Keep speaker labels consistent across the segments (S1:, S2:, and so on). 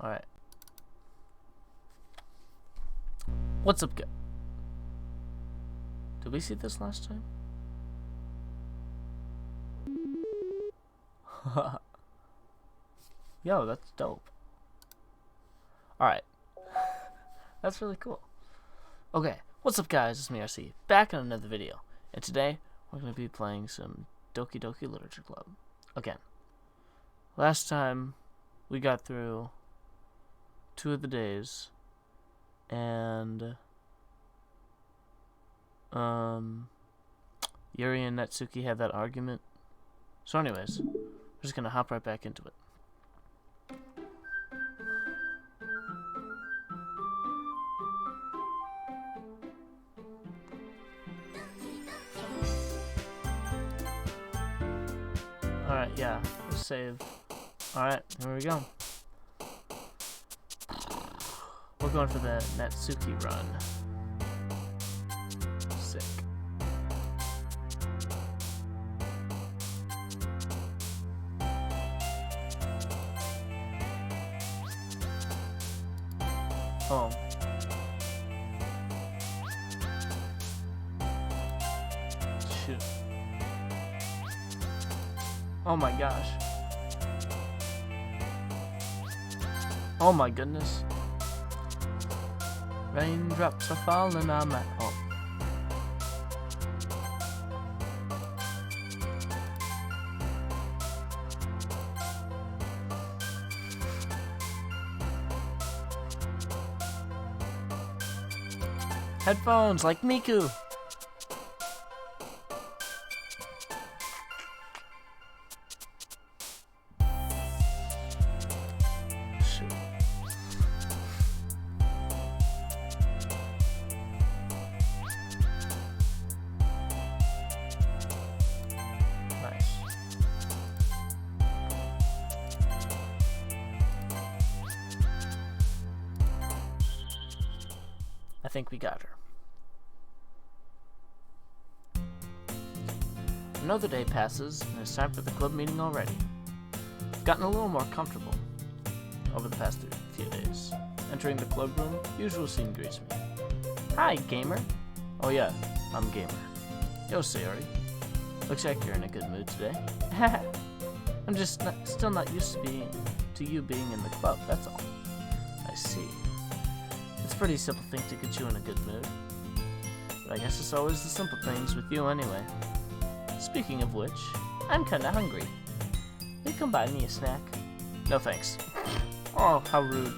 S1: Alright. What's up, guys? Did we see this last time? Yo, that's dope. Alright. That's really cool. Okay, what's up, guys? It's me, RC, back in another video. And today, we're going to be playing some Doki Doki Literature Club. Again. Last time, we got through 2 of the days. And Yuri and Natsuki had that argument. So anyways, we're just gonna hop right back into it. Alright, yeah, let's save. Alright, here we go. We're going for the Natsuki run. Sick. Oh. Shoot. Oh my gosh. Oh my goodness. Raindrops are falling on my home. Headphones like Miku. Shoot. Nice. I think we got her. Another day passes, and it's time for the club meeting already. I've gotten a little more comfortable over the past few days. Entering the club room, usual scene greets me. Hi, gamer. Oh yeah, I'm gamer. Yo, Sayori. Looks like you're in a good mood today. I'm just still not used to you being in the club, that's all. I see. It's a pretty simple thing to get you in a good mood. But I guess it's always the simple things with you anyway. Speaking of which, I'm kinda hungry. Will you come buy me a snack? No thanks. Oh, how rude.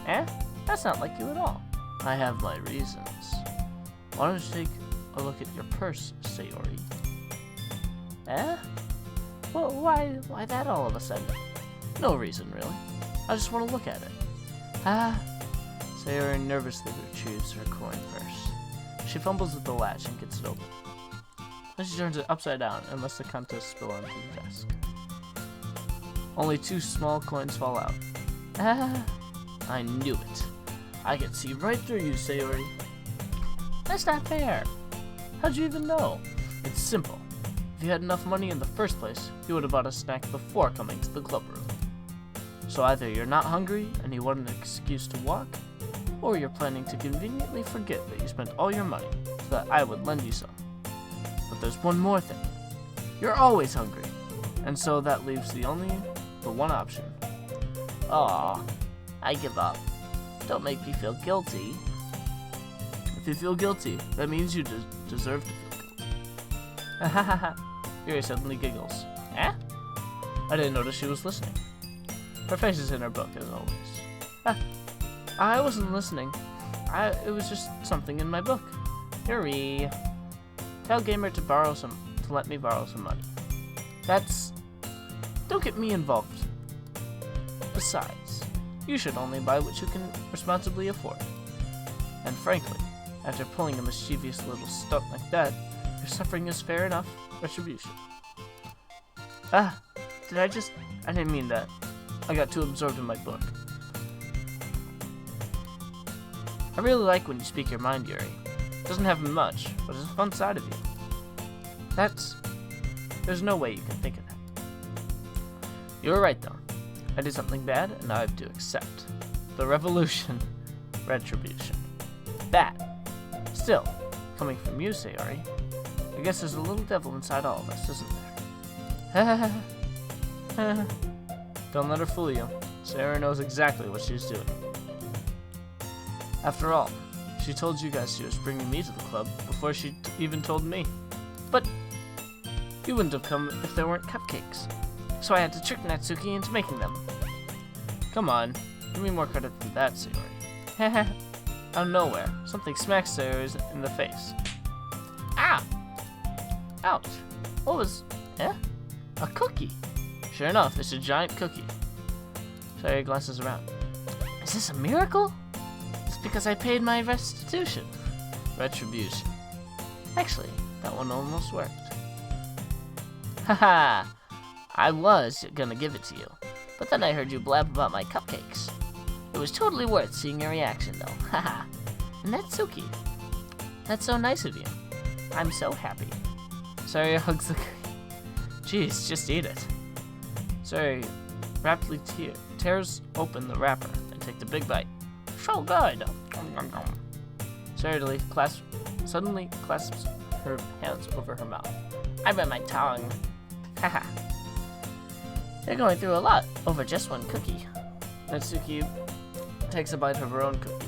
S1: Eh? That's not like you at all. I have my reasons. Why don't you take a look at your purse, Sayori? Eh? Well, why that all of a sudden? No reason, really. I just want to look at it. Ah. Sayori nervously retrieves her coin purse. She fumbles with the latch and gets it open. Then she turns it upside down and lets the contents spill onto the desk. Only 2 small coins fall out. Ah, I knew it. I could see right through you, Sayori. That's not fair. How'd you even know? It's simple. If you had enough money in the first place, you would have bought a snack before coming to the club room. So either you're not hungry and you want an excuse to walk, or you're planning to conveniently forget that you spent all your money so that I would lend you some. But there's one more thing. You're always hungry. And so that leaves the one option. Aw, I give up. Don't make me feel guilty. If you feel guilty, that means you deserve to feel guilty. Hahaha. Yuri suddenly giggles. Eh? I didn't notice she was listening. Her face is in her book, as always. I wasn't listening. It was just something in my book. Yuri. Tell Gamer to let me borrow some money. Don't get me involved. Besides, you should only buy what you can responsibly afford. And frankly, after pulling a mischievous little stunt like that, your suffering is fair enough retribution. I didn't mean that. I got too absorbed in my book. I really like when you speak your mind, Yuri. Doesn't have much, but it's a fun side of you. There's no way you can think of that. You're right, though. I did something bad, and now I have to accept. The revolution. Retribution. Bad. Still, coming from you, Sayori, I guess there's a little devil inside all of us, isn't there? Don't let her fool you. Sayori knows exactly what she's doing. After all, she told you guys she was bringing me to the club before she even told me. But you wouldn't have come if there weren't cupcakes. So I had to trick Natsuki into making them. Come on, give me more credit than that, Sayori. Out of nowhere, something smacks Sayori in the face. Ah! Ouch. What was... A cookie. Sure enough, it's a giant cookie. Sayori glances around. Is this a miracle? It's because I paid my restitution. Retribution. Actually, that one almost worked. Haha! I was gonna give it to you, but then I heard you blab about my cupcakes. It was totally worth seeing your reaction, though. Haha. Natsuki. That's so nice of you. I'm so happy. Sayori hugs the cookie. Jeez, just eat it. Sayori rapidly tears open the wrapper and takes a big bite. So good. Sayori suddenly clasps her hands over her mouth. I bit my tongue. Haha. They're going through a lot over just one cookie. Natsuki takes a bite of her own cookie.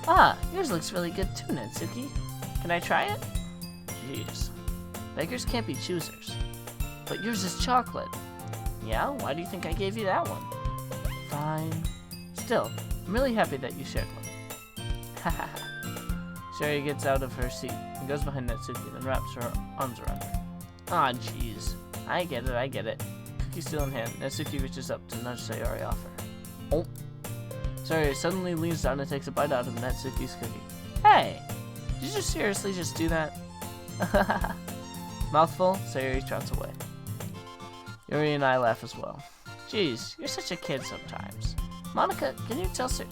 S1: Ah, yours looks really good too, Natsuki. Can I try it? Jeez. Beggars can't be choosers. But yours is chocolate. Yeah? Why do you think I gave you that one? Fine. Still, I'm really happy that you shared one. Haha. Sayori gets out of her seat and goes behind Natsuki, then wraps her arms around her. Aw, jeez. I get it. Cookie still in hand, Natsuki reaches up to nudge Sayori off her. Oh. Sayori suddenly leans down and takes a bite out of Natsuki's cookie. Hey! Did you seriously just do that? Mouthful, Sayori trots away. Yuri and I laugh as well. Jeez, you're such a kid sometimes. Monika, can you tell Sir...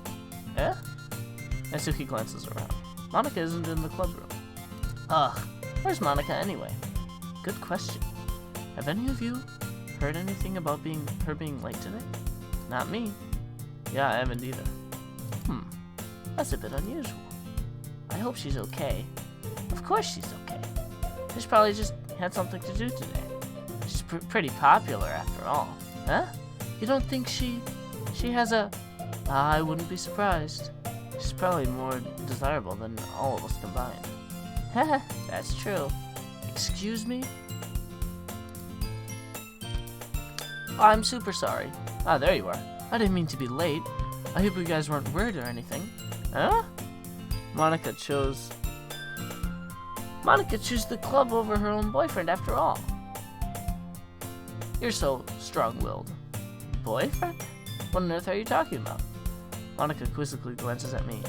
S1: Natsuki glances around. Monika isn't in the club room. Ugh, where's Monika anyway? Good question. Have any of you heard anything about her being late today? Not me. Yeah, I haven't either. That's a bit unusual. I hope she's okay. Of course she's okay. She's probably just had something to do today. She's pretty popular after all. Huh? You don't think she has a... I wouldn't be surprised. She's probably more desirable than all of us combined. Haha, that's true. Excuse me? Oh, I'm super sorry. Ah, there you are. I didn't mean to be late. I hope you guys weren't worried or anything. Huh? Monika chose the club over her own boyfriend after all. You're so strong-willed. Boyfriend? What on earth are you talking about? Monika quizzically glances at me.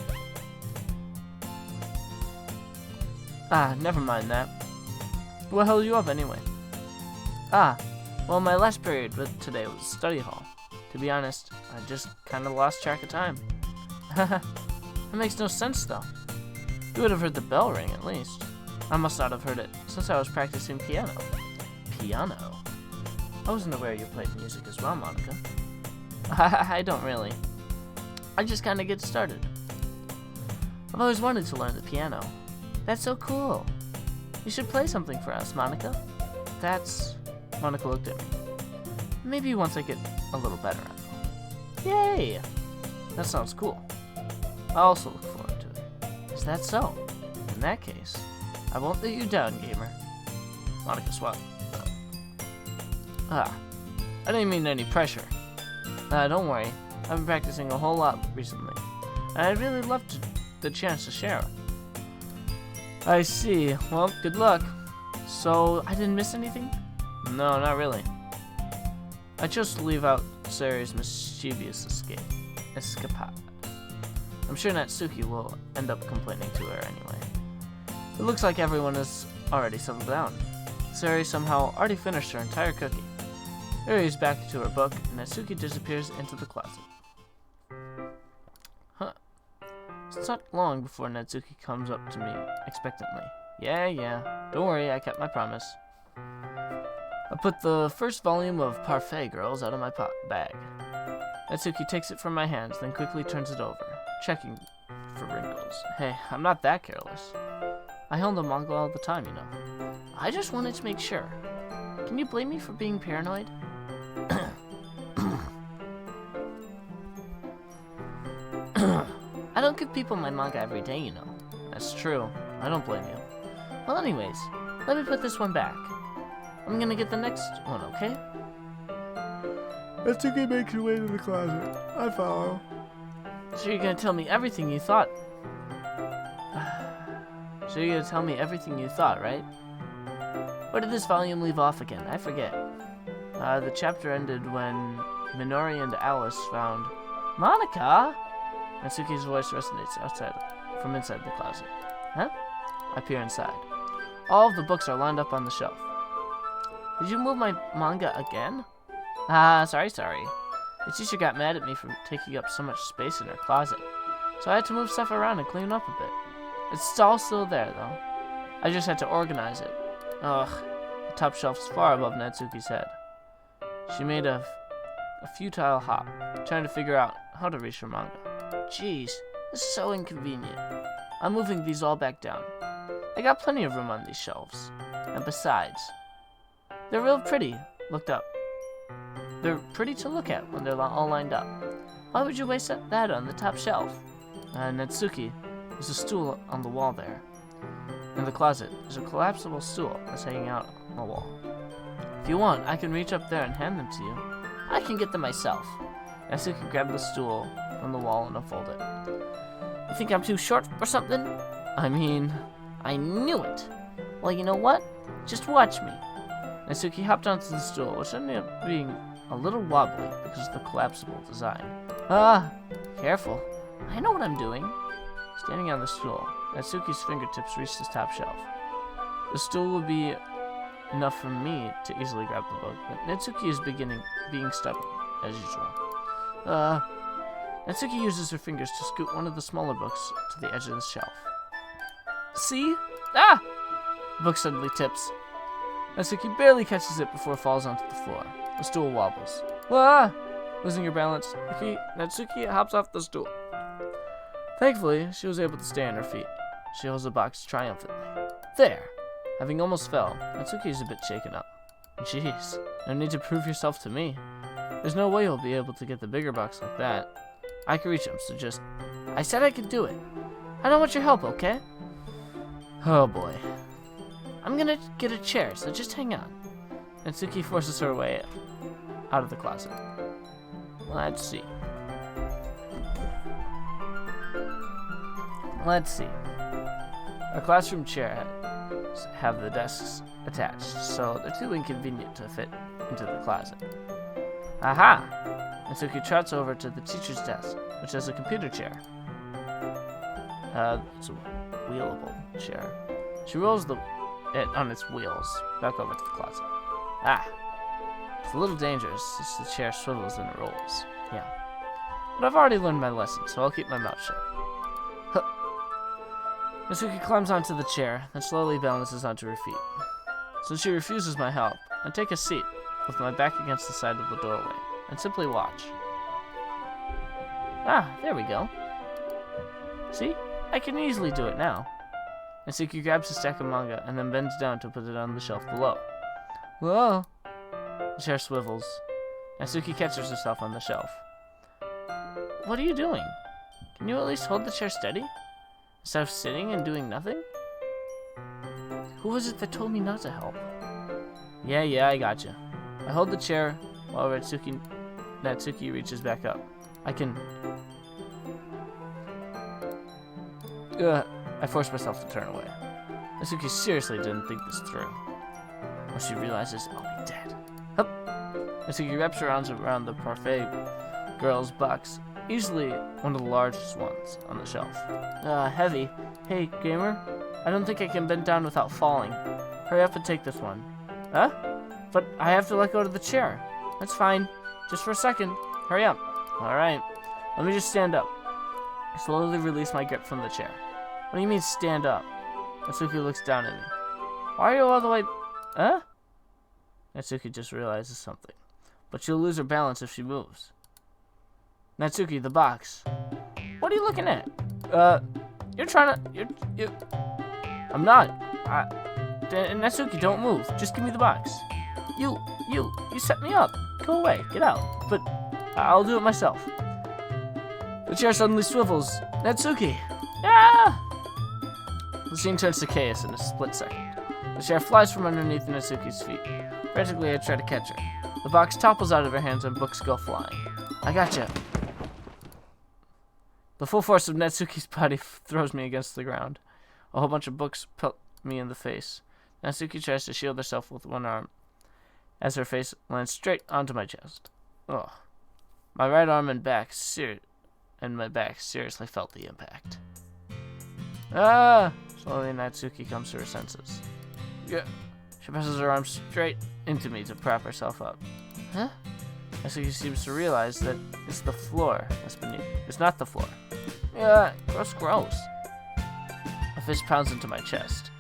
S1: Ah, never mind that. What held you up anyway? Ah, well, my last period today was study hall. To be honest, I just kind of lost track of time. Haha, that makes no sense though. You would have heard the bell ring at least. I must not have heard it since I was practicing piano. Piano? I wasn't aware you played music as well, Monika. I don't really. I just kind of get started. I've always wanted to learn the piano. That's so cool. You should play something for us, Monika. Monika looked at me. Maybe once I get a little better at it. Yay! That sounds cool. I also look forward to it. Is that so? In that case, I won't let you down, gamer. Monika swallowed. I didn't mean any pressure. Don't worry. I've been practicing a whole lot recently, and I'd really love the chance to share it. I see. Well, good luck. So, I didn't miss anything? No, not really. I chose to leave out Sayori's mischievous escapade. I'm sure Natsuki will end up complaining to her anyway. It looks like everyone is already settled down. Sayori somehow already finished her entire cookie. Yuri is back to her book, and Natsuki disappears into the closet. Huh. It's not long before Natsuki comes up to me expectantly. Yeah, don't worry, I kept my promise. I put the first volume of Parfait Girls out of my bag. Natsuki takes it from my hands, then quickly turns it over, checking for wrinkles. Hey, I'm not that careless. I held a manga all the time, you know. I just wanted to make sure. Can you blame me for being paranoid? I don't give people my manga every day, you know. That's true. I don't blame you. Well, anyways, let me put this one back. I'm gonna get the next one, okay?
S2: Natsuki makes her way to the closet. I follow.
S1: So you're gonna tell me everything you thought. So you're gonna tell me everything you thought, right? Where did this volume leave off again? I forget. The chapter ended when Minori and Alice found Monica. Natsuki's voice resonates from inside the closet. Huh? I peer inside. All of the books are lined up on the shelf. Did you move my manga again? Sorry. The teacher got mad at me for taking up so much space in her closet, so I had to move stuff around and clean up a bit. It's all still there, though. I just had to organize it. Ugh, the top shelf's far above Natsuki's head. She made a futile hop, trying to figure out how to reach her manga. Jeez, this is so inconvenient. I'm moving these all back down. I got plenty of room on these shelves. And besides, they're real pretty. They're pretty to look at when they're all lined up. Why would you waste that on the top shelf? Natsuki, there's a stool on the wall there. In the closet, there's a collapsible stool that's hanging out on the wall. If you want, I can reach up there and hand them to you. I can get them myself. Natsuki grabbed the stool from the wall and unfolded it. You think I'm too short or something? I mean, I knew it. Well, you know what? Just watch me. Natsuki hopped onto the stool, which ended up being a little wobbly because of the collapsible design. Careful. I know what I'm doing. Standing on the stool, Natsuki's fingertips reached the top shelf. The stool would be enough for me to easily grab the book, but Natsuki is being stubborn, as usual. Natsuki uses her fingers to scoot one of the smaller books to the edge of the shelf. See? The book suddenly tips. Natsuki barely catches it before it falls onto the floor. The stool wobbles. Losing her balance, Natsuki hops off the stool. Thankfully, she was able to stay on her feet. She holds the box triumphantly. There! Having almost fell, Natsuki is a bit shaken up. Jeez, no need to prove yourself to me. There's no way you'll be able to get the bigger box like that. I can reach him, so just... I said I could do it. I don't want your help, okay? Oh boy. I'm gonna get a chair, so just hang on. Natsuki forces her way out of the closet. Let's see. A classroom chair have the desks attached, so they're too inconvenient to fit into the closet. Aha! Natsuki trots over to the teacher's desk, which has a computer chair. It's a wheelable chair. She rolls it on its wheels back over to the closet. It's a little dangerous since the chair swivels and it rolls. Yeah. But I've already learned my lesson, so I'll keep my mouth shut. Natsuki climbs onto the chair, then slowly balances onto her feet. Since she refuses my help, I take a seat, with my back against the side of the doorway, and simply watch. There we go. See? I can easily do it now. Natsuki grabs a stack of manga, and then bends down to put it on the shelf below. Whoa! The chair swivels. Natsuki catches herself on the shelf. What are you doing? Can you at least hold the chair steady? Instead of sitting and doing nothing? Who was it that told me not to help? Yeah, I gotcha. I hold the chair while Natsuki reaches back up. I can... I force myself to turn away. Natsuki seriously didn't think this through. When she realizes I'll be dead. Hup! Natsuki wraps her arms around the Parfait Girls box, easily one of the largest ones on the shelf. Heavy. Hey, gamer, I don't think I can bend down without falling. Hurry up and take this one. But I have to let go of the chair. That's fine. Just for a second. Hurry up. Alright. Let me just stand up. I slowly release my grip from the chair. What do you mean, stand up? Natsuki looks down at me. Why are you all the way... Natsuki just realizes something. But she'll lose her balance if she moves. Natsuki, the box. What are you looking at? You're trying to... I'm not. Natsuki, don't move. Just give me the box. You set me up. Go away. Get out. But I'll do it myself. The chair suddenly swivels. Natsuki! Ah! The scene turns to chaos in a split second. The chair flies from underneath Natsuki's feet. Frantically, I try to catch her. The box topples out of her hands and books go flying. I gotcha. The full force of Natsuki's body throws me against the ground. A whole bunch of books pelt me in the face. Natsuki tries to shield herself with one arm, as her face lands straight onto my chest. Ugh. My right arm and my back seriously felt the impact. Ah! Slowly, Natsuki comes to her senses. Yeah. She presses her arm straight into me to prop herself up. Huh? Natsuki seems to realize that it's the floor that's beneath. It's not the floor. Yeah, gross. A fist pounds into my chest.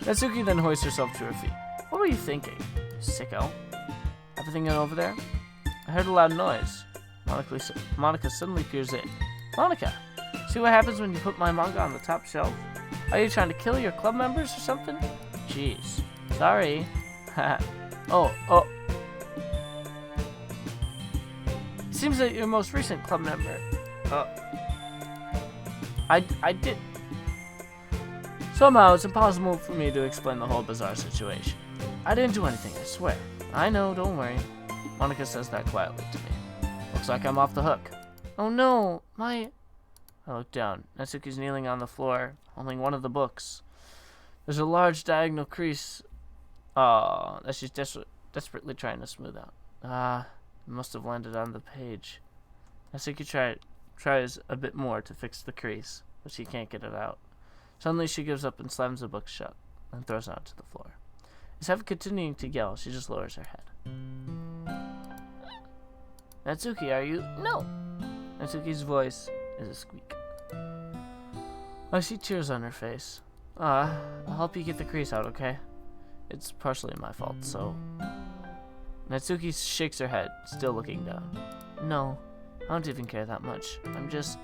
S1: Natsuki then hoists herself to her feet. What were you thinking, you sicko? Everything over there? I heard a loud noise. Monica suddenly peers in. Monica, see what happens when you put my manga on the top shelf? Are you trying to kill your club members or something? Jeez. Sorry. Oh. It seems that your most recent club member... I did... Somehow, it's impossible for me to explain the whole bizarre situation. I didn't do anything, I swear. I know, don't worry. Monica says that quietly to me. Looks like I'm off the hook. Oh no, I look down. Natsuki's kneeling on the floor, holding one of the books. There's a large diagonal crease that she's desperately trying to smooth out. It must have landed on the page. Natsuki tries a bit more to fix the crease, but she can't get it out. Suddenly she gives up and slams the book shut, and throws it onto the floor. Instead of continuing to yell, she just lowers her head. Natsuki, are you? No! Natsuki's voice is a squeak. I see tears on her face. I'll help you get the crease out, okay? It's partially my fault, so... Natsuki shakes her head, still looking down. No, I don't even care that much. I'm just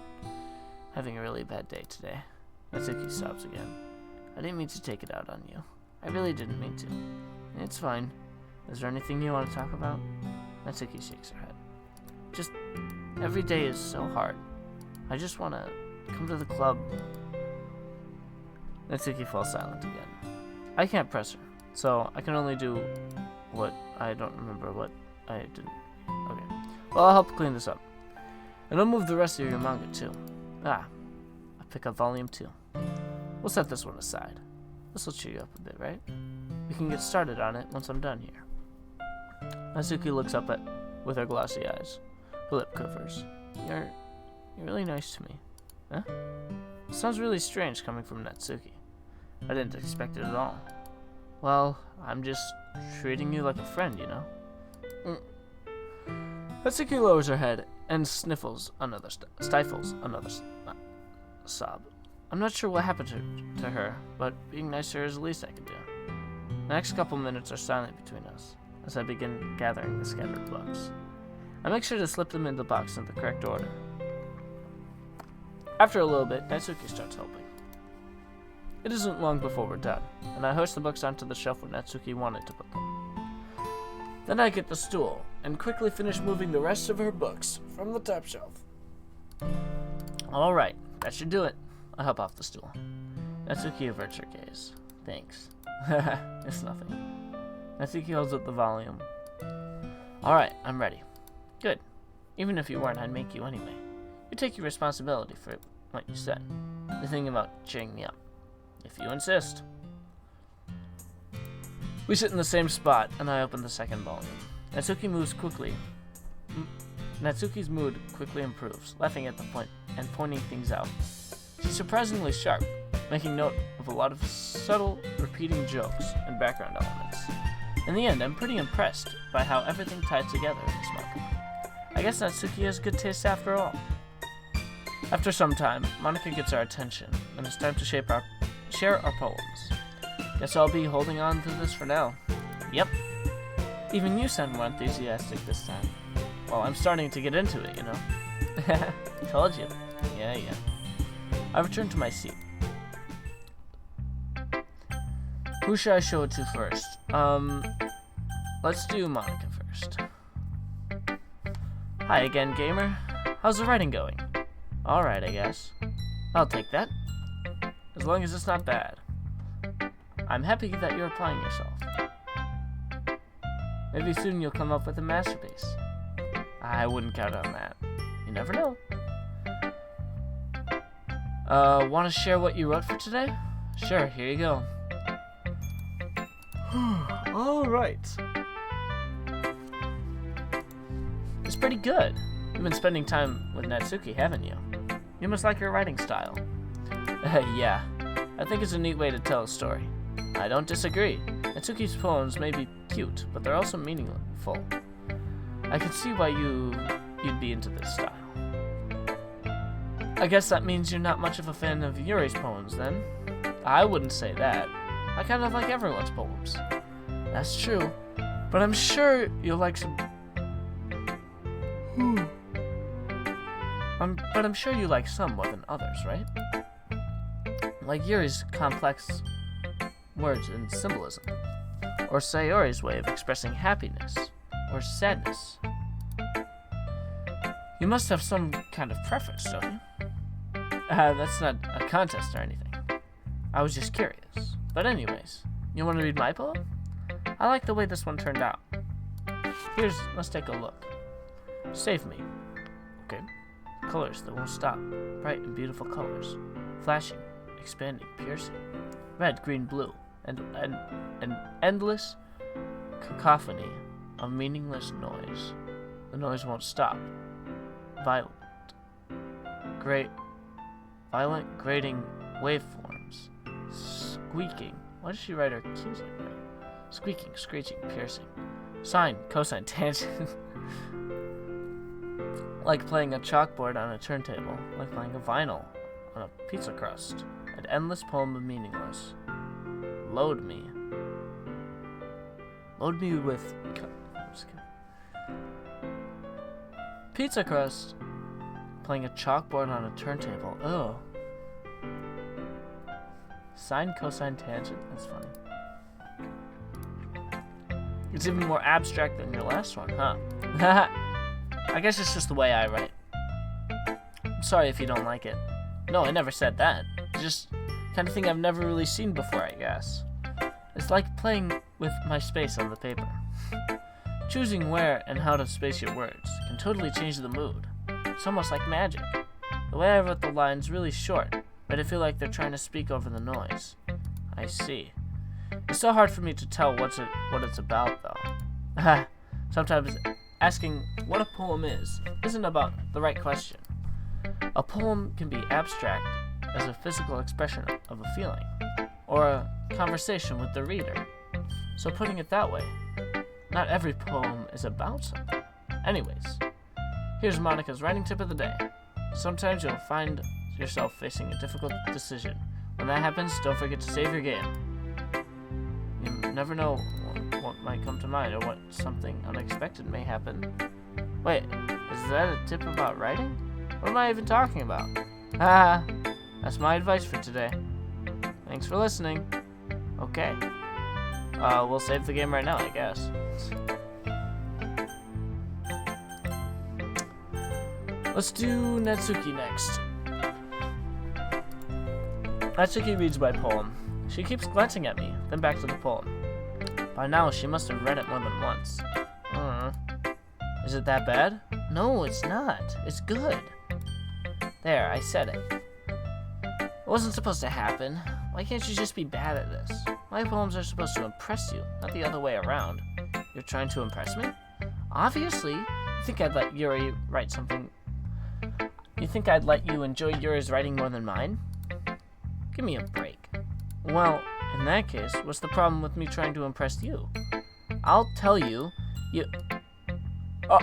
S1: having a really bad day today. Natsuki sobs again. I didn't mean to take it out on you. I really didn't mean to. It's fine. Is there anything you want to talk about? Natsuki shakes her head. Just, every day is so hard. I just want to come to the club. Natsuki falls silent again. I can't press her, so I can only do what I don't remember what I didn't. Okay. Well, I'll help clean this up. And I'll move the rest of your manga, too. I'll pick up volume 2. We'll set this one aside. This'll cheer you up a bit, right? We can get started on it once I'm done here. Natsuki looks up with her glassy eyes. Her lip quivers. You're really nice to me. Huh? It sounds really strange coming from Natsuki. I didn't expect it at all. Well, I'm just treating you like a friend, you know? Natsuki lowers her head and stifles another sob. I'm not sure what happened to her, but being nice to her is the least I can do. The next couple minutes are silent between us, as I begin gathering the scattered books. I make sure to slip them in the box in the correct order. After a little bit, Natsuki starts helping. It isn't long before we're done, and I hoist the books onto the shelf where Natsuki wanted to put them. Then I get the stool, and quickly finish moving the rest of her books from the top shelf. Alright, that should do it. I hop off the stool. Natsuki averts her gaze. Thanks. It's nothing. Natsuki holds up the volume. Alright, I'm ready. Good. Even if you weren't, I'd make you anyway. You take your responsibility for what you said. The thing about cheering me up. If you insist. We sit in the same spot, and I open the second volume. Natsuki's mood quickly improves, laughing at the point and pointing things out. She's surprisingly sharp, making note of a lot of subtle, repeating jokes and background elements. In the end, I'm pretty impressed by how everything tied together in this manga. I guess Natsuki has good taste after all. After some time, Monica gets our attention, and it's time to share our poems. Guess I'll be holding on to this for now. Yep. Even you sound more enthusiastic this time. Well, I'm starting to get into it, you know? Told you. Yeah. I returned to my seat. Who should I show it to first? Let's do Monica first. Hi again, gamer. How's the writing going? Alright, I guess. I'll take that. As long as it's not bad. I'm happy that you're applying yourself. Maybe soon you'll come up with a masterpiece. I wouldn't count on that. You never know. Want to share what you wrote for today? Sure, here you go. Alright. It's pretty good. You've been spending time with Natsuki, haven't you? You must like her writing style. Yeah, I think it's a neat way to tell a story. I don't disagree. Natsuki's poems may be cute, but they're also meaningful. I can see why you'd be into this style. I guess that means you're not much of a fan of Yuri's poems, then? I wouldn't say that. I kind of like everyone's poems. That's true, but I'm sure you'll like some... But I'm sure you like some more than others, right? Like Yuri's complex words and symbolism. Or Sayori's way of expressing happiness. Or sadness. You must have some kind of preference, don't you? That's not a contest or anything. I was just curious. But anyways, you want to read my poem? I like the way this one turned out. Let's take a look. Save me. Okay. Colors that won't stop. Bright and beautiful colors. Flashing, expanding, piercing. Red, green, blue. And an endless cacophony of meaningless noise. The noise won't stop. Violent, grating waveforms. Squeaking. Why does she write her Q's like that? Squeaking, screeching, piercing. Sine, cosine, tangent. Like playing a chalkboard on a turntable. Like playing a vinyl on a pizza crust. An endless poem of meaningless. Load me with... Pizza crust. Playing a chalkboard on a turntable. Oh. Sine, cosine, tangent. That's funny. It's even more abstract than your last one, huh? I guess it's just the way I write. I'm sorry if you don't like it. No, I never said that. Just kind of thing I've never really seen before, I guess. It's like playing with my space on the paper. Choosing where and how to space your words can totally change the mood. It's almost like magic. The way I wrote the lines really short, but I feel like they're trying to speak over the noise. I see. It's so hard for me to tell what it's about, though. Sometimes asking what a poem isn't about the right question. A poem can be abstract as a physical expression of a feeling, or a conversation with the reader. So putting it that way, not every poem is about something. Anyways, here's Monica's writing tip of the day. Sometimes you'll find yourself facing a difficult decision. When that happens, don't forget to save your game. You never know what might come to mind or what something unexpected may happen. Wait, is that a tip about writing? What am I even talking about? That's my advice for today. Thanks for listening. Okay. We'll save the game right now, I guess. Let's do Natsuki next. Natsuki reads my poem. She keeps glancing at me, then back to the poem. By now, she must have read it more than once. Is it that bad? No, it's not. It's good. There, I said it. It wasn't supposed to happen. Why can't you just be bad at this? My poems are supposed to impress you, not the other way around. You're trying to impress me? Obviously. You think I'd let Yuri write something... You think I'd let you enjoy Yuri's writing more than mine? Give me a break. Well, in that case, what's the problem with me trying to impress you? I'll tell you, Oh!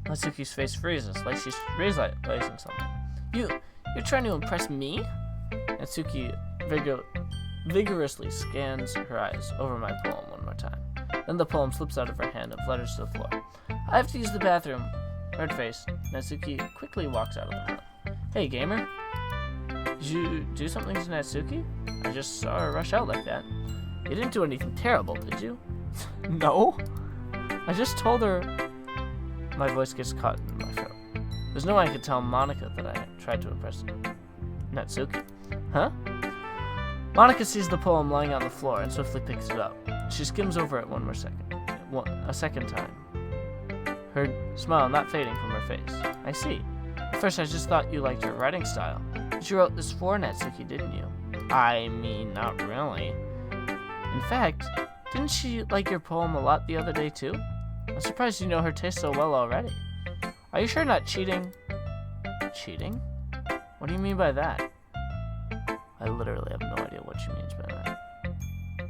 S1: Natsuki's face freezes, like she's realizing something. You're trying to impress me? Natsuki vigorously scans her eyes over my poem one more time, Then the poem slips out of her hand and flutters to the floor. I have to use the bathroom. Red face, Natsuki quickly walks out of the room. Hey, gamer. Did you do something to Natsuki? I just saw her rush out like that. You didn't do anything terrible, did you? No. I just told her... My voice gets caught in my throat. There's no way I could tell Monica that I tried to impress Natsuki. Huh? Monica sees the poem lying on the floor and swiftly picks it up. She skims over it a second time. Her smile not fading from her face. I see. At first I just thought you liked her writing style. But you wrote this for Natsuki, didn't you? I mean, not really. In fact, didn't she like your poem a lot the other day too? I'm surprised you know her taste so well already. Are you sure not cheating? Cheating? What do you mean by that? I literally have no idea what she means by that.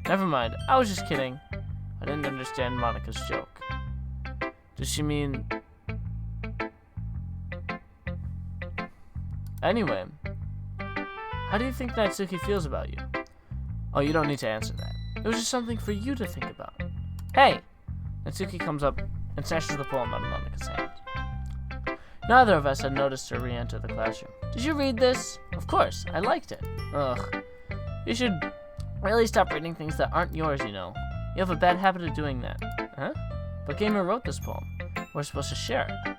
S1: Never mind, I was just kidding. I didn't understand Monica's joke. Does she mean... Anyway, how do you think Natsuki feels about you? Oh, you don't need to answer that. It was just something for you to think about. Hey! Natsuki comes up and snatches the poem out of Monica's hand. Neither of us had noticed her re-enter the classroom. Did you read this? Of course, I liked it. Ugh. You should really stop reading things that aren't yours, you know. You have a bad habit of doing that. Huh? But Gamer wrote this poem. We're supposed to share it.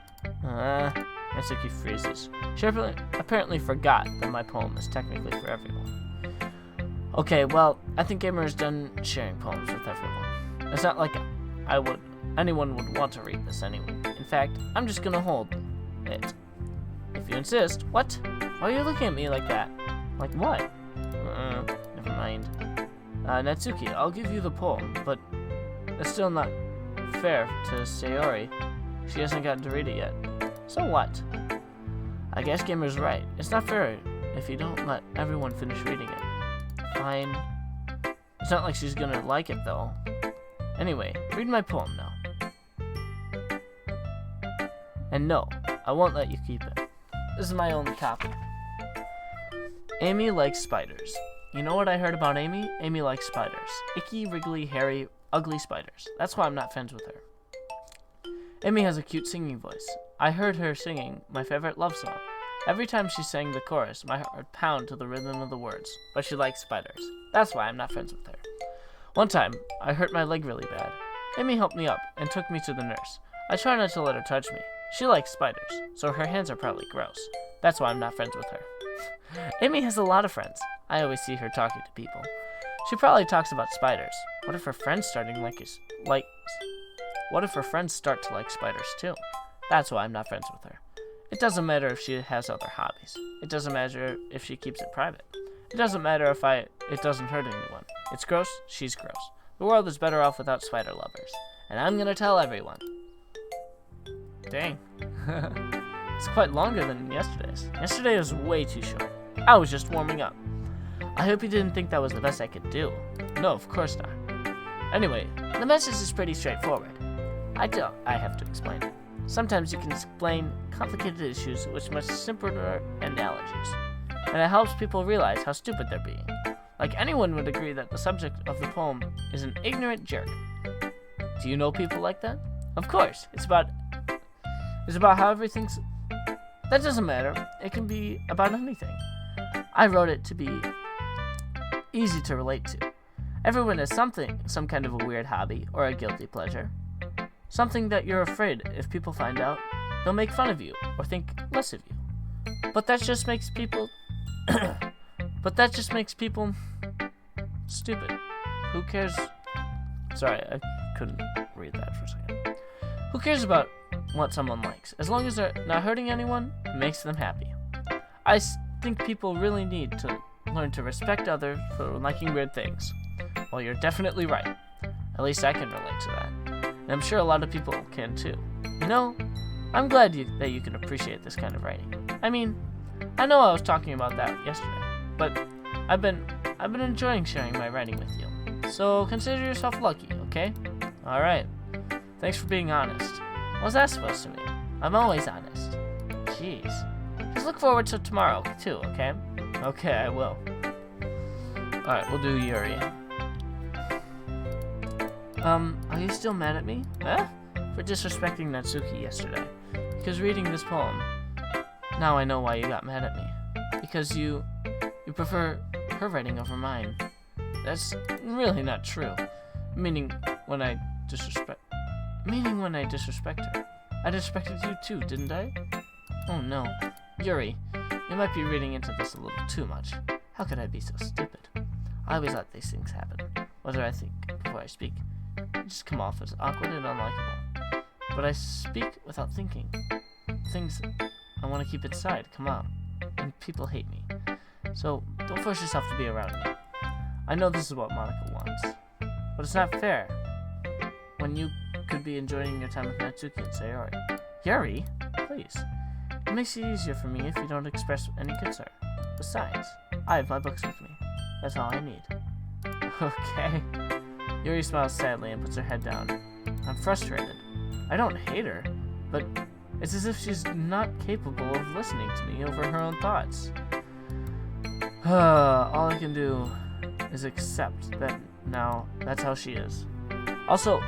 S1: Natsuki freezes. She apparently forgot that my poem is technically for everyone. Okay, well, I think Gamer is done sharing poems with everyone. It's not like anyone would want to read this anyway. In fact, I'm just gonna hold it. If you insist. What? Why are you looking at me like that? Like what? Never mind. Natsuki, I'll give you the poem, but it's still not fair to Sayori. She hasn't gotten to read it yet. So what? I guess Gamer's right. It's not fair if you don't let everyone finish reading it. Fine. It's not like she's gonna like it, though. Anyway, read my poem now. And no, I won't let you keep it. This is my only copy. Amy likes spiders. You know what I heard about Amy? Amy likes spiders. Icky, wriggly, hairy, ugly spiders. That's why I'm not friends with her. Amy has a cute singing voice. I heard her singing my favorite love song. Every time she sang the chorus, my heart would pound to the rhythm of the words. But she likes spiders. That's why I'm not friends with her. One time, I hurt my leg really bad. Amy helped me up and took me to the nurse. I try not to let her touch me. She likes spiders, so her hands are probably gross. That's why I'm not friends with her. Amy has a lot of friends. I always see her talking to people. She probably talks about spiders. What if her friends start to like spiders too? That's why I'm not friends with her. It doesn't matter if she has other hobbies. It doesn't matter if she keeps it private. It doesn't matter if it doesn't hurt anyone. It's gross, she's gross. The world is better off without spider lovers. And I'm gonna tell everyone. Dang. It's quite longer than yesterday's. Yesterday was way too short. I was just warming up. I hope you didn't think that was the best I could do. No, of course not. Anyway, the message is pretty straightforward. I have to explain it. Sometimes you can explain complicated issues with much simpler analogies, and it helps people realize how stupid they're being. Like anyone would agree that the subject of the poem is an ignorant jerk. Do you know people like that? Of course, it's about how everything's... That doesn't matter. It can be about anything. I wrote it to be easy to relate to. Everyone has some kind of a weird hobby or a guilty pleasure. Something that you're afraid if people find out, they'll make fun of you or think less of you. But that just makes people stupid. Who cares? Sorry, I couldn't read that for a second. Who cares about what someone likes? As long as they're not hurting anyone, it makes them happy. I think people really need to learn to respect others for liking weird things. Well, you're definitely right. At least I can relate to that. And I'm sure a lot of people can too. You know, I'm glad that you can appreciate this kind of writing. I mean, I know I was talking about that yesterday, but I've been enjoying sharing my writing with you. So consider yourself lucky, okay? Alright. Thanks for being honest. What's that supposed to mean? I'm always honest. Jeez. Just look forward to tomorrow, too, okay? Okay, I will. Alright, we'll do Yuri. Are you still mad at me? Huh? For disrespecting Natsuki yesterday. Because reading this poem, now I know why you got mad at me. Because you prefer her writing over mine. That's really not true. Meaning when I disrespect her. I disrespected you too, didn't I? Oh no. Yuri, you might be reading into this a little too much. How could I be so stupid? I always let these things happen. Whether I think before I speak, they just come off as awkward and unlikable. But I speak without thinking. Things I want to keep inside come out, and people hate me. So don't force yourself to be around me. I know this is what Monica wants, but it's not fair when you could be enjoying your time with Natsuki and Sayori. Yuri, please. It makes it easier for me if you don't express any concern. Besides, I have my books with me. That's all I need. Okay. Yuri smiles sadly and puts her head down. I'm frustrated. I don't hate her, but it's as if she's not capable of listening to me over her own thoughts. All I can do is accept that now that's how she is. Also,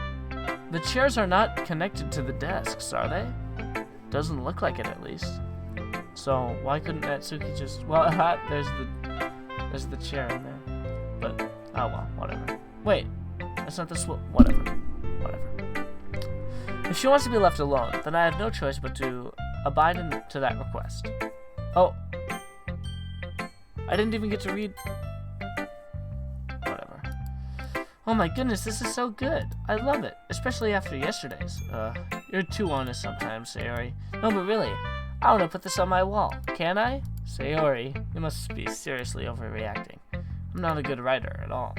S1: the chairs are not connected to the desks, are they? Doesn't look like it, at least. So why couldn't Natsuki just... Well, there's the chair in there. But, oh well, whatever. Wait, that's not this... Whatever. If she wants to be left alone, then I have no choice but to abide to that request. Oh. I didn't even get to read... Whatever. Oh my goodness, this is so good. I love it, especially after yesterday's. You're too honest sometimes, Sayori. No, but really, I want to put this on my wall. Can I? Sayori, you must be seriously overreacting. I'm not a good writer at all.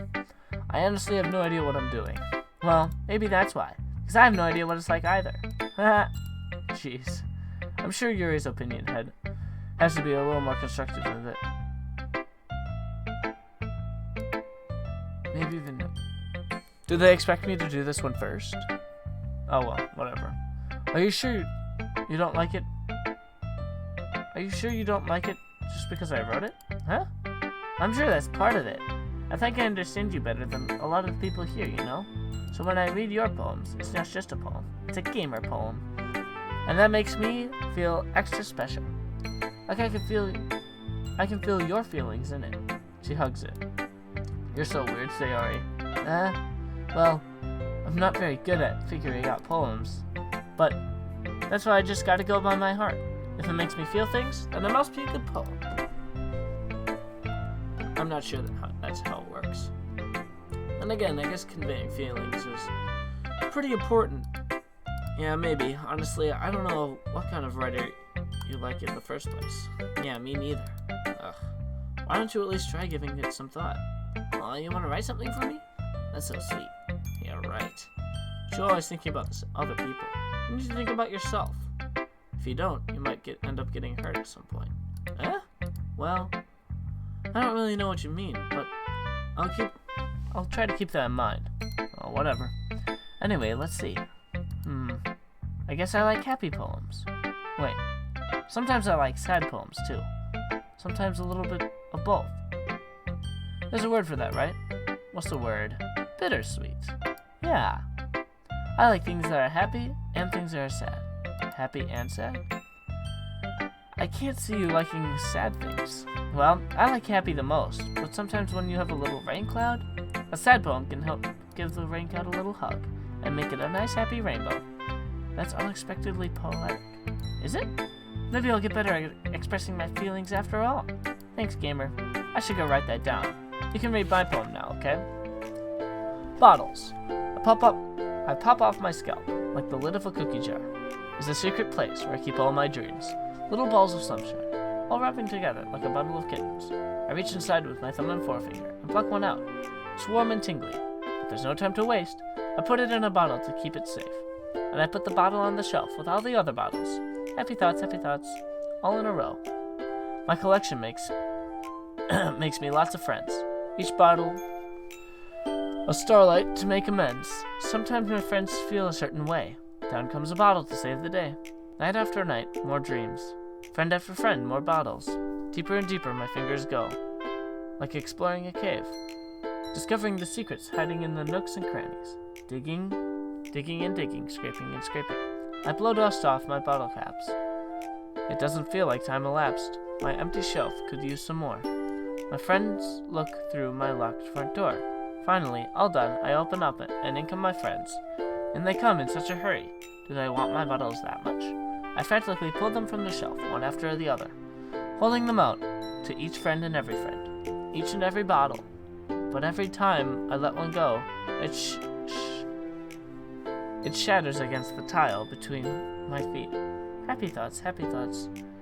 S1: I honestly have no idea what I'm doing. Well, maybe that's why. Because I have no idea what it's like either. Jeez. I'm sure Yuri's opinion has to be a little more constructive than that. Maybe even... Do they expect me to do this one first? Oh well, whatever. Are you sure you don't like it? Are you sure you don't like it just because I wrote it? Huh? I'm sure that's part of it. I think I understand you better than a lot of people here, you know? So when I read your poems, it's not just a poem. It's a gamer poem. And that makes me feel extra special. Like I can feel your feelings in it. She hugs it. You're so weird, Sayori. Well, I'm not very good at figuring out poems, but that's why I just gotta go by my heart. If it makes me feel things, then it must be a good poem. I'm not sure that's how it works. And again, I guess conveying feelings is pretty important. Yeah, maybe. Honestly, I don't know what kind of writer you like in the first place. Yeah, me neither. Ugh. Why don't you at least try giving it some thought? Oh, you want to write something for me? That's so sweet. Yeah, right. You're always thinking about this other people. You need to think about yourself. If you don't, you might end up getting hurt at some point. Well, I don't really know what you mean, but I'll try to keep that in mind. Oh, whatever. Anyway, let's see. I guess I like happy poems. Wait. Sometimes I like sad poems, too. Sometimes a little bit of both. There's a word for that, right? What's the word? Bittersweet. Yeah. I like things that are happy and things that are sad. Happy and sad? I can't see you liking sad things. Well, I like happy the most, but sometimes when you have a little rain cloud, a sad poem can help give the rain cloud a little hug and make it a nice happy rainbow. That's unexpectedly poetic. Is it? Maybe I'll get better at expressing my feelings after all. Thanks, gamer. I should go write that down. You can read my poem now, okay? Bottles. I pop off my scalp, like the lid of a cookie jar. Is a secret place where I keep all my dreams. Little balls of sunshine, all wrapping together like a bundle of kittens. I reach inside with my thumb and forefinger and pluck one out. It's warm and tingly, but there's no time to waste. I put it in a bottle to keep it safe. And I put the bottle on the shelf with all the other bottles. Happy thoughts, all in a row. My collection makes me lots of friends. Each bottle a starlight to make amends. Sometimes my friends feel a certain way. Down comes a bottle to save the day. Night after night, more dreams. Friend after friend, more bottles. Deeper and deeper my fingers go. Like exploring a cave. discovering the secrets hiding in the nooks and crannies. Digging, digging and digging, scraping and scraping. I blow dust off my bottle caps. It doesn't feel like time elapsed. My empty shelf could use some more. My friends look through my locked front door. Finally, all done, I open up it, and in come my friends. And they come in such a hurry. Do they want my bottles that much? I frantically pull them from the shelf, one after the other, holding them out to each friend and every friend, each and every bottle. But every time I let one go, it shatters against the tile between my feet. Happy thoughts,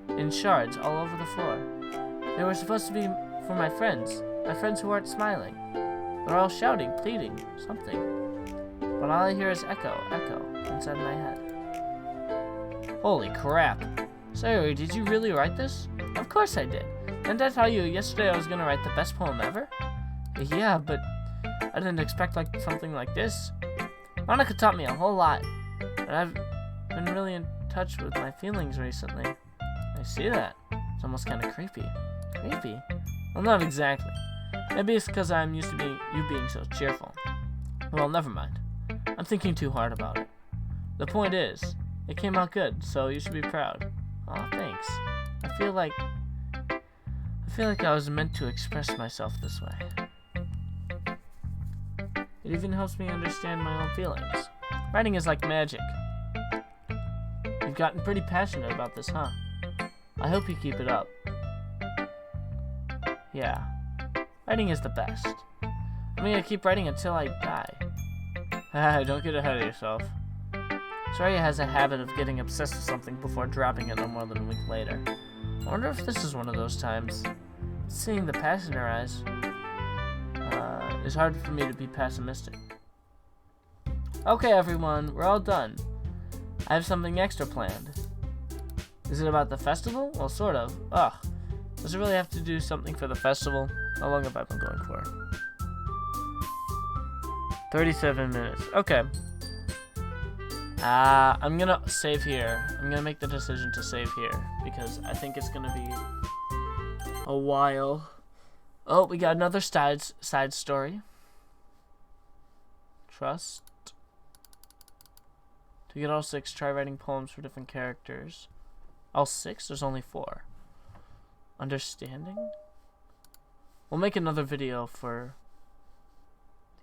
S1: in shards all over the floor. They were supposed to be for my friends who aren't smiling. They're all shouting, pleading, something. But all I hear is echo, echo, inside my head. Holy crap. Sayori, did you really write this? Of course I did. Didn't I tell you yesterday I was gonna write the best poem ever? Yeah, but I didn't expect something like this. Monica taught me a whole lot, and I've been really in touch with my feelings recently. I see that. It's almost kind of creepy. Creepy? Well, not exactly. Maybe it's because I'm used to you being so cheerful. Well, never mind. I'm thinking too hard about it. The point is, it came out good, so you should be proud. Aw, thanks. I feel like I was meant to express myself this way. It even helps me understand my own feelings. Writing is like magic. You've gotten pretty passionate about this, huh? I hope you keep it up. Yeah. Writing is the best. I'm gonna keep writing until I die. Don't get ahead of yourself. Soraya has a habit of getting obsessed with something before dropping it no more than a week later. I wonder if this is one of those times. Seeing the passion in her eyes, it's hard for me to be pessimistic. Okay, everyone, we're all done. I have something extra planned. Is it about the festival? Well, sort of. Ugh. Does it really have to do something for the festival? How long have I been going for? 37 minutes. Okay. I'm gonna save here. I'm gonna make the decision to save here because I think it's gonna be a while. Oh, we got another side story. Trust. To get all 6, try writing poems for different characters. All 6? There's only 4. Understanding? We'll make another video for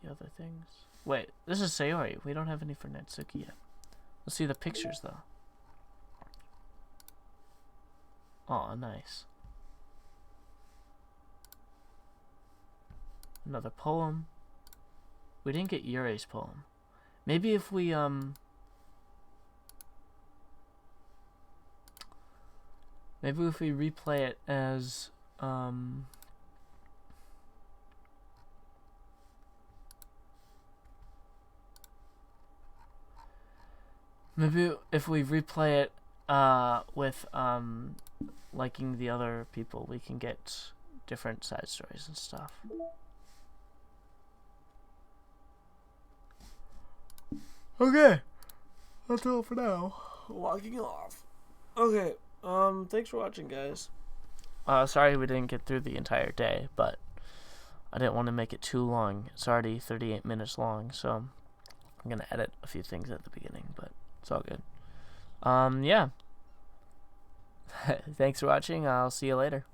S1: the other things. Wait, this is Sayori. We don't have any for Natsuki yet. Let's see the pictures, though. Aw, nice. Another poem. We didn't get Yurei's poem. Maybe if we, maybe if we replay it as, maybe if we replay it, with, liking the other people, we can get different side stories and stuff.
S2: Okay, that's all for now.
S1: Logging off. Okay, thanks for watching, guys. Sorry we didn't get through the entire day, but I didn't want to make it too long. It's already 38 minutes long, so I'm gonna edit a few things at the beginning, but it's all good. Yeah. Thanks for watching. I'll see you later.